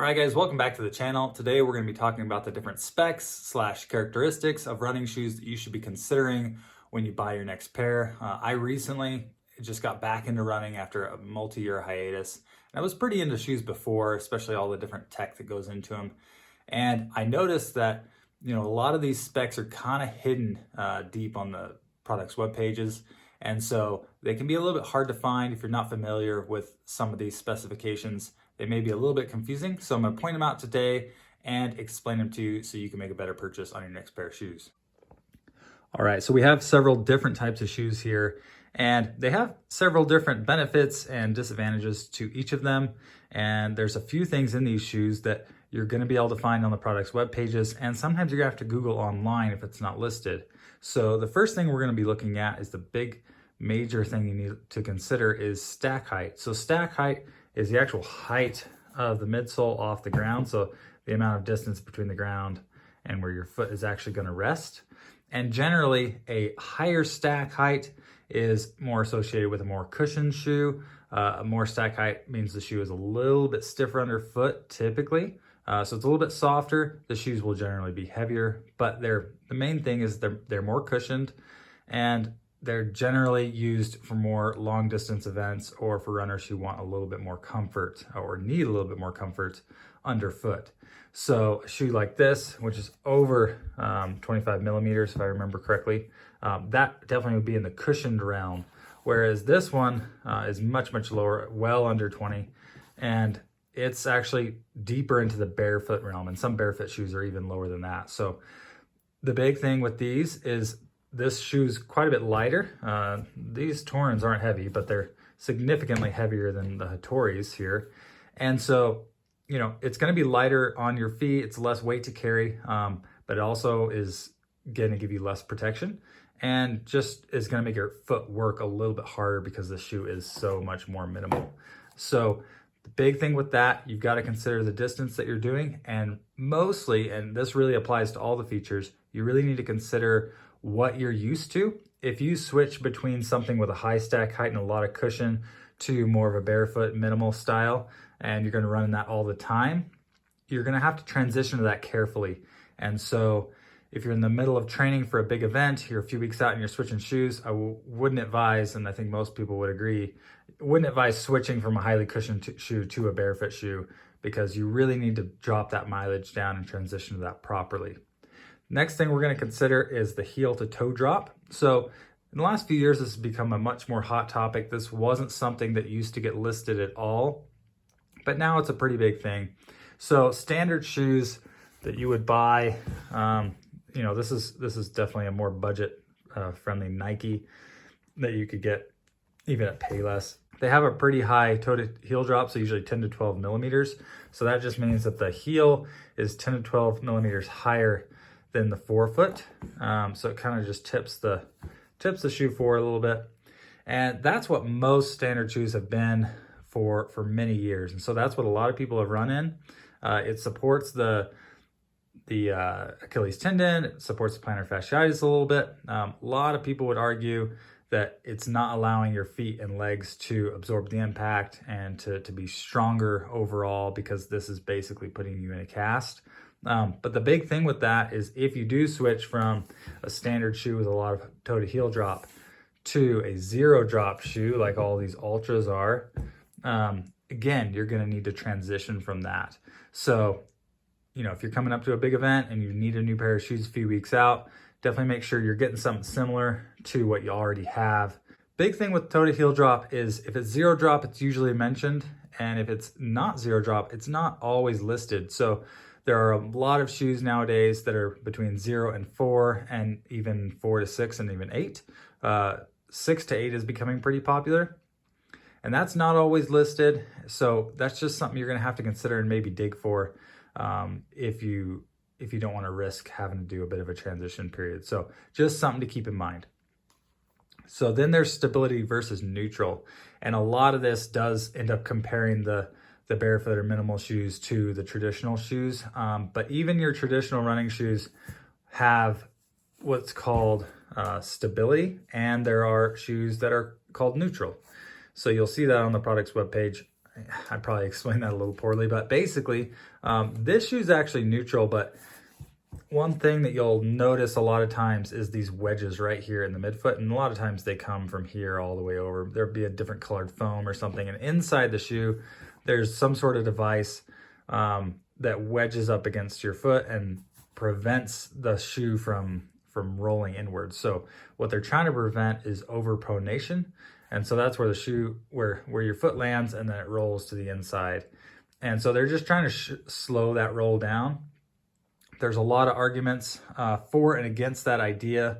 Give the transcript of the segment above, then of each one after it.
All right, guys, welcome back to the channel. Today, we're going to be talking about the different specs / characteristics of running shoes that you should be considering when you buy your next pair. I recently just got back into running after a multi-year hiatus. And I was pretty into shoes before, especially all the different tech that goes into them. And I noticed that, a lot of these specs are kind of hidden deep on the product's web pages. And so they can be a little bit hard to find if you're not familiar with some of these specifications. They may be a little bit confusing, so I'm going to point them out today and explain them to you so you can make a better purchase on your next pair of shoes. All right, so we have several different types of shoes here, and they have several different benefits and disadvantages to each of them. And there's a few things in these shoes that you're going to be able to find on the product's web pages, and sometimes you're going to have to Google online if it's not listed. So the first thing we're going to be looking at is the big major thing you need to consider is stack height. So stack height is the actual height of the midsole off the ground. So the amount of distance between the ground and where your foot is actually going to rest. And generally a higher stack height is more associated with a more cushioned shoe. A more stack height means the shoe is a little bit stiffer underfoot typically. So it's a little bit softer. The shoes will generally be heavier, but the main thing is they're more cushioned, and they're generally used for more long distance events or for runners who want a little bit more comfort or need a little bit more comfort underfoot. So a shoe like this, which is over 25 millimeters, if I remember correctly, that definitely would be in the cushioned realm. Whereas this one is much, much lower, well under 20. And it's actually deeper into the barefoot realm. And some barefoot shoes are even lower than that. So the big thing with these is this shoe's quite a bit lighter. These Torins aren't heavy, but they're significantly heavier than the Hattoris here. And so, it's gonna be lighter on your feet. It's less weight to carry, but it also is gonna give you less protection and just is gonna make your foot work a little bit harder because the shoe is so much more minimal. So the big thing with that, you've got to consider the distance that you're doing, and mostly, and this really applies to all the features, you really need to consider what you're used to. If you switch between something with a high stack height and a lot of cushion to more of a barefoot minimal style, and you're going to run in that all the time, you're going to have to transition to that carefully. And so if you're in the middle of training for a big event, you're a few weeks out and you're switching shoes, I wouldn't advise, and I think most people would agree, wouldn't advise switching from a highly cushioned shoe to a barefoot shoe, because you really need to drop that mileage down and transition to that properly. Next thing we're going to consider is the heel to toe drop. So in the last few years, this has become a much more hot topic. This wasn't something that used to get listed at all, but now it's a pretty big thing. So standard shoes that you would buy, this is definitely a more budget friendly Nike that you could get even at Payless. They have a pretty high toe to heel drop, so usually 10 to 12 millimeters. So that just means that the heel is 10 to 12 millimeters higher than the forefoot. So it kind of just tips the shoe forward a little bit. And that's what most standard shoes have been for many years. And so that's what a lot of people have run in. It supports the Achilles tendon, it supports the plantar fasciitis a little bit. A lot of people would argue that it's not allowing your feet and legs to absorb the impact and to be stronger overall, because this is basically putting you in a cast. But the big thing with that is if you do switch from a standard shoe with a lot of toe to heel drop to a zero drop shoe, like all these Ultras are, again, you're gonna need to transition from that. So, if you're coming up to a big event and you need a new pair of shoes a few weeks out, definitely make sure you're getting something similar to what you already have. Big thing with toe to heel drop is if it's zero drop, it's usually mentioned. And if it's not zero drop, it's not always listed. So there are a lot of shoes nowadays that are between 0 and 4, and even 4 to 6 and even 8. 6 to 8 is becoming pretty popular, and that's not always listed. So that's just something you're gonna have to consider and maybe dig for if you don't wanna risk having to do a bit of a transition period. So just something to keep in mind. So then there's stability versus neutral. And a lot of this does end up comparing the barefoot or minimal shoes to the traditional shoes. But even your traditional running shoes have what's called stability, and there are shoes that are called neutral. So you'll see that on the product's webpage. I probably explained that a little poorly, but basically, this shoe is actually neutral, but one thing that you'll notice a lot of times is these wedges right here in the midfoot, and a lot of times they come from here all the way over. There'll be a different colored foam or something, and inside the shoe, there's some sort of device that wedges up against your foot and prevents the shoe from rolling inwards. So what they're trying to prevent is overpronation, and so that's where the shoe, where your foot lands, and then it rolls to the inside. And so they're just trying to slow that roll down. There's a lot of arguments for and against that idea.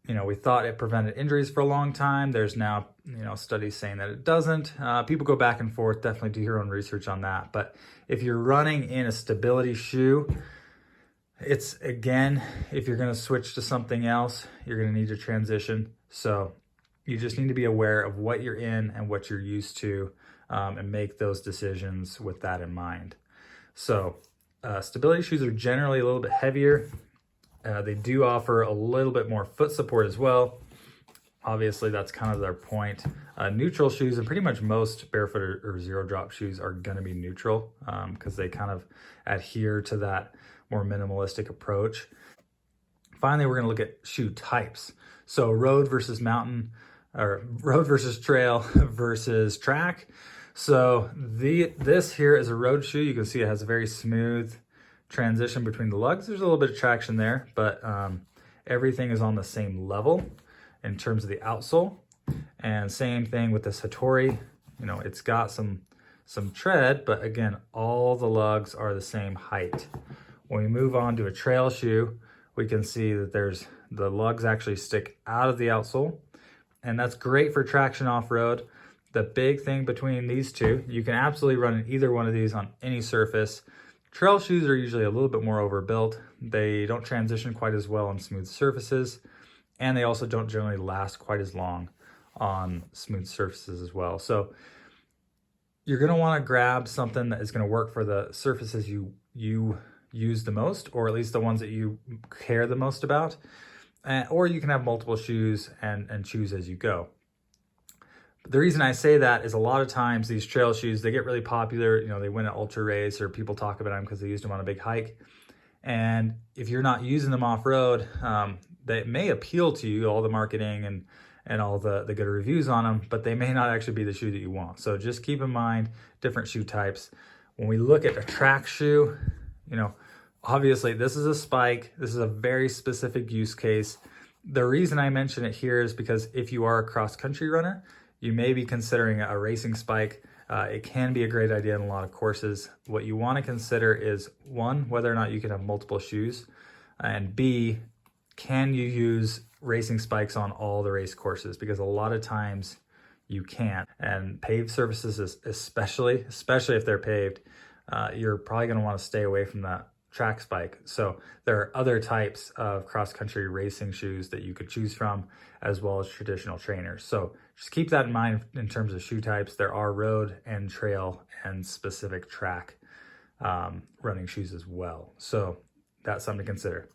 We thought it prevented injuries for a long time. There's now, studies saying that it doesn't. People go back and forth. Definitely do your own research on that. But if you're running in a stability shoe, it's, again, if you're going to switch to something else, you're going to need to transition. So you just need to be aware of what you're in and what you're used to, and make those decisions with that in mind. So stability shoes are generally a little bit heavier. They do offer a little bit more foot support as well. Obviously, that's kind of their point. Neutral shoes, and pretty much most barefoot or zero drop shoes are going to be neutral because they kind of adhere to that more minimalistic approach. Finally, we're going to look at shoe types. So road versus mountain, or road versus trail versus track. So this here is a road shoe. You can see it has a very smooth transition between the lugs. There's a little bit of traction there, but everything is on the same level in terms of the outsole. And same thing with this Hattori. It's got some tread, but again, all the lugs are the same height. When we move on to a trail shoe, we can see that the lugs actually stick out of the outsole, and that's great for traction off-road. The big thing between these two, you can absolutely run in either one of these on any surface. Trail shoes are usually a little bit more overbuilt. They don't transition quite as well on smooth surfaces, and they also don't generally last quite as long on smooth surfaces as well. So you're going to want to grab something that is going to work for the surfaces you use the most, or at least the ones that you care the most about. Or you can have multiple shoes and choose as you go. But the reason I say that is a lot of times these trail shoes, they get really popular. They win an ultra race, or people talk about them because they used them on a big hike. And if you're not using them off-road, they may appeal to you, all the marketing and all the good reviews on them, but they may not actually be the shoe that you want. So just keep in mind different shoe types. When we look at a track shoe, obviously this is a spike. This is a very specific use case. The reason I mention it here is because if you are a cross-country runner, you may be considering a racing spike. It can be a great idea in a lot of courses. What you want to consider is, one, whether or not you can have multiple shoes, and B, can you use racing spikes on all the race courses? Because a lot of times you can't. And paved surfaces, especially if they're paved, you're probably going to want to stay away from that track spike. So there are other types of cross-country racing shoes that you could choose from, as well as traditional trainers. So just keep that in mind in terms of shoe types. There are road and trail and specific track running shoes as well. So that's something to consider.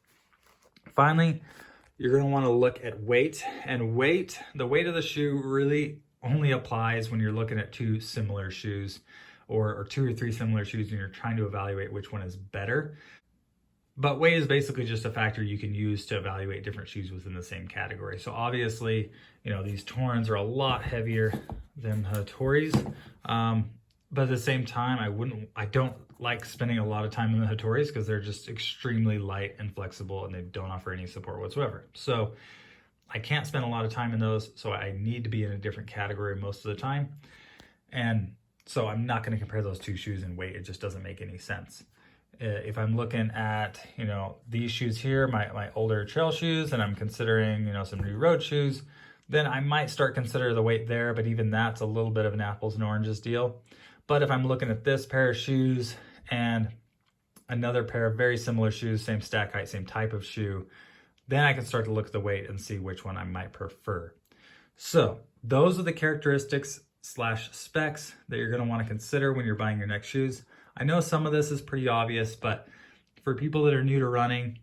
Finally, you're going to want to look at weight. And the weight of the shoe really only applies when you're looking at two similar shoes, or two or three similar shoes, and you're trying to evaluate which one is better. But weight is basically just a factor you can use to evaluate different shoes within the same category. So obviously, these Torins are a lot heavier than Hattoris. But at the same time, I don't like spending a lot of time in the Hattoris because they're just extremely light and flexible, and they don't offer any support whatsoever. So I can't spend a lot of time in those, so I need to be in a different category most of the time. And so I'm not going to compare those two shoes in weight. It just doesn't make any sense. If I'm looking at, these shoes here, my older trail shoes, and I'm considering, some new road shoes, then I might start considering the weight there, but even that's a little bit of an apples and oranges deal. But if I'm looking at this pair of shoes and another pair of very similar shoes, same stack height, same type of shoe, then I can start to look at the weight and see which one I might prefer. So those are the characteristics / specs that you're going to want to consider when you're buying your next shoes. I know some of this is pretty obvious, but for people that are new to running,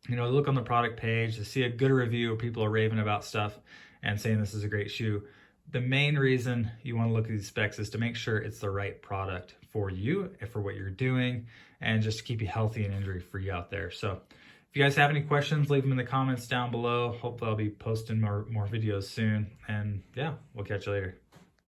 look on the product page to see a good review. People are raving about stuff and saying this is a great shoe. the main reason you want to look at these specs is to make sure it's the right product for you and for what you're doing, and just to keep you healthy and injury free out there. So if you guys have any questions, leave them in the comments down below. Hopefully I'll be posting more videos soon, and yeah, we'll catch you later.